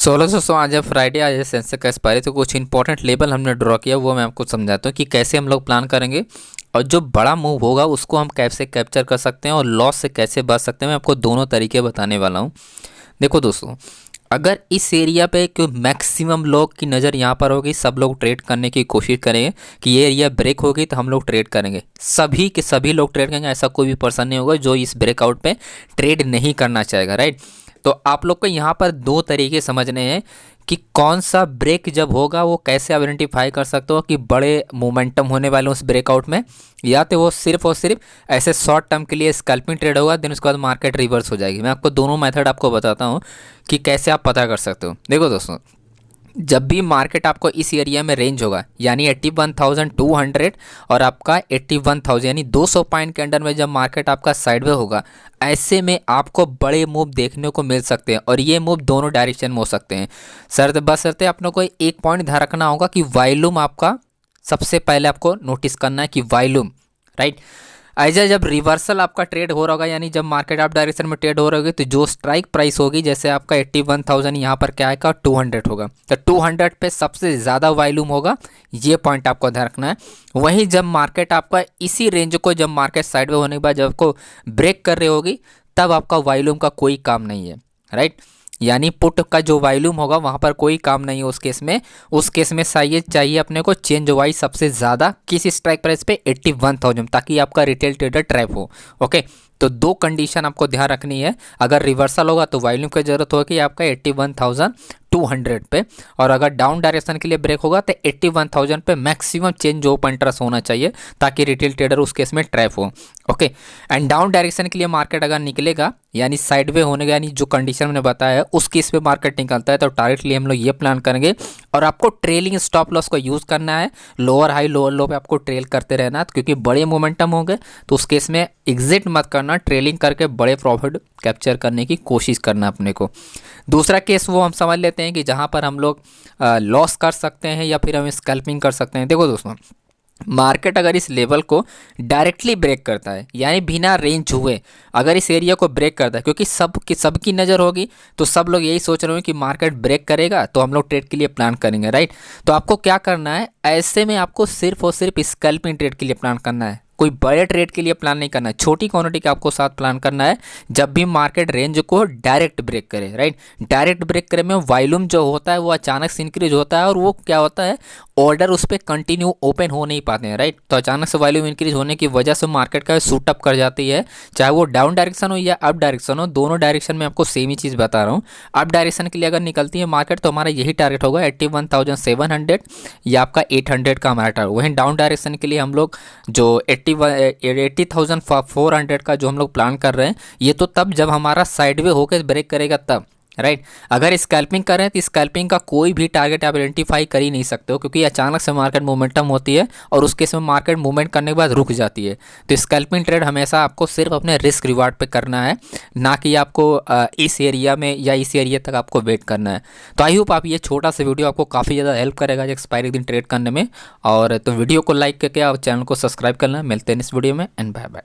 दोस्तों आज है फ्राइडे, आज है सेंसेक्स का एक्सपायरी। तो कुछ इंपॉर्टेंट लेवल हमने ड्रॉ किया, वो मैं आपको समझाता हूँ कि कैसे हम लोग प्लान करेंगे और जो बड़ा मूव होगा उसको हम कैसे कैप्चर कर सकते हैं और लॉस से कैसे बच सकते हैं। मैं आपको दोनों तरीके बताने वाला हूँ। देखो दोस्तों, अगर इस एरिया पे क्यों मैक्सिमम लोग की नज़र यहाँ पर होगी, सब लोग ट्रेड करने की कोशिश करेंगे कि ये एरिया ब्रेक होगी तो हम लोग ट्रेड करेंगे, सभी के सभी लोग ट्रेड करेंगे। ऐसा कोई भी पर्सन नहीं होगा जो इस ब्रेकआउट पे ट्रेड नहीं करना चाहेगा, राइट। तो आप लोग को यहाँ पर दो तरीके समझने हैं कि कौन सा ब्रेक जब होगा वो कैसे आइडेंटिफाई कर सकते हो कि बड़े मोमेंटम होने वाले उस ब्रेकआउट में, या तो वो सिर्फ और सिर्फ ऐसे शॉर्ट टर्म के लिए स्कैल्पिंग ट्रेड होगा, देन उसके बाद मार्केट रिवर्स हो जाएगी। मैं आपको दोनों मेथड आपको बताता हूँ कि कैसे आप पता कर सकते हो। देखो दोस्तों, जब भी मार्केट आपको इस एरिया में रेंज होगा यानी 81,200 और आपका 81,000 यानी 200 पॉइंट के अंडर में जब मार्केट आपका साइडवे होगा, ऐसे में आपको बड़े मूव देखने को मिल सकते हैं और ये मूव दोनों डायरेक्शन में हो सकते हैं। बशर्ते अपने को एक पॉइंट ध्यान रखना होगा कि वॉल्यूम आपका सबसे पहले आपको नोटिस करना है कि वॉल्यूम, राइट। ऐसा जब रिवर्सल आपका ट्रेड हो रहा होगा यानी जब मार्केट आप डायरेक्शन में ट्रेड हो रही होगी तो जो स्ट्राइक प्राइस होगी, जैसे आपका 81,000 यहाँ पर क्या आएगा 200 होगा, तो 200 पे सबसे ज़्यादा वॉल्यूम होगा, ये पॉइंट आपको ध्यान रखना है। वहीं जब मार्केट आपका इसी रेंज को जब मार्केट साइड में होने के बाद जब आपको ब्रेक कर रही होगी तब आपका वॉल्यूम का कोई काम नहीं है, राइट। यानी पुट का जो वॉल्यूम होगा वहाँ पर कोई काम नहीं है उस केस में। उस केस में चाहिए अपने को चेंज वाइज सबसे ज़्यादा किस स्ट्राइक प्राइस पे 81,000, ताकि आपका रिटेल ट्रेडर ट्रैप हो। ओके, तो दो कंडीशन आपको ध्यान रखनी है। अगर रिवर्सल होगा तो वॉल्यूम की जरूरत होगी आपका 81,200 पे, और अगर डाउन डायरेक्शन के लिए ब्रेक होगा तो 81,000 पे मैक्सिमम चेंज ऑफ इंटरेस्ट होना चाहिए ताकि रिटेल ट्रेडर उस केस में ट्रैप हो। ओके, एंड डाउन डायरेक्शन के लिए मार्केट अगर निकलेगा यानी साइडवे होने का, यानी जो कंडीशन मैंने बताया है उस केस पे मार्केट निकलता है तो टारगेट हम लोग ये प्लान करेंगे और आपको ट्रेलिंग स्टॉप लॉस को यूज़ करना है। लोअर हाई लोअर लो पे आपको ट्रेल करते रहना है, क्योंकि बड़े मोमेंटम होंगे तो उस केस में एग्जिट मत करना, ट्रेलिंग करके बड़े प्रॉफिट कैप्चर करने की कोशिश करना अपने को। दूसरा केस वो हम समझ लेते हैं कि जहाँ पर हम लोग लॉस कर सकते हैं या फिर हम स्कैल्पिंग कर सकते हैं। देखो दोस्तों, मार्केट अगर इस लेवल को डायरेक्टली ब्रेक करता है यानी बिना रेंज हुए अगर इस एरिया को ब्रेक करता है, क्योंकि सबकी नज़र होगी तो सब लोग यही सोच रहे हैं कि मार्केट ब्रेक करेगा तो हम लोग ट्रेड के लिए प्लान करेंगे, राइट। तो आपको क्या करना है, ऐसे में आपको सिर्फ और सिर्फ स्कैल्पिंग ट्रेड के लिए प्लान करना है, कोई बड़े ट्रेड के लिए प्लान नहीं करना है। छोटी क्वांटिटी का आपको साथ प्लान करना है जब भी मार्केट रेंज को डायरेक्ट ब्रेक करे, राइट। डायरेक्ट ब्रेक करे में वॉल्यूम जो होता है वो अचानक से इंक्रीज होता है और वो क्या होता है, ऑर्डर उस पर कंटिन्यू ओपन हो नहीं पाते हैं, राइट। तो अचानक से वॉल्यूम इंक्रीज होने की वजह से मार्केट का शूट अप कर जाती है, चाहे वो डाउन डायरेक्शन हो या अप डायरेक्शन हो। दोनों डायरेक्शन में आपको सेम ही चीज़ बता रहा हूँ। अप डायरेक्शन के लिए अगर निकलती है मार्केट तो हमारा यही टारगेट होगा 81,700 या आपका 800 का हमारा टारगेट। वहीं डाउन डायरेक्शन के लिए हम लोग जो 80,400 का जो हम लोग प्लान कर रहे हैं, ये तो तब जब हमारा साइडवे होकर ब्रेक करेगा तब, राइट। अगर स्कैल्पिंग कर रहे हैं तो स्कैल्पिंग का कोई भी टारगेट आप आइडेंटिफाई कर ही नहीं सकते हो, क्योंकि अचानक से मार्केट मोमेंटम होती है और उसके समय मार्केट मूवमेंट करने के बाद रुक जाती है। तो स्कैल्पिंग ट्रेड हमेशा आपको सिर्फ अपने रिस्क रिवार्ड पे करना है, ना कि आपको इस एरिया में या इस एरिया तक आपको वेट करना है। तो आई होप आप ये छोटा सा वीडियो आपको काफ़ी ज़्यादा हेल्प करेगा एक्सपायरी दिन ट्रेड करने में। और तो वीडियो को लाइक करके और चैनल को सब्सक्राइब करना। मिलते हैं इस वीडियो में, एंड बाय बाय।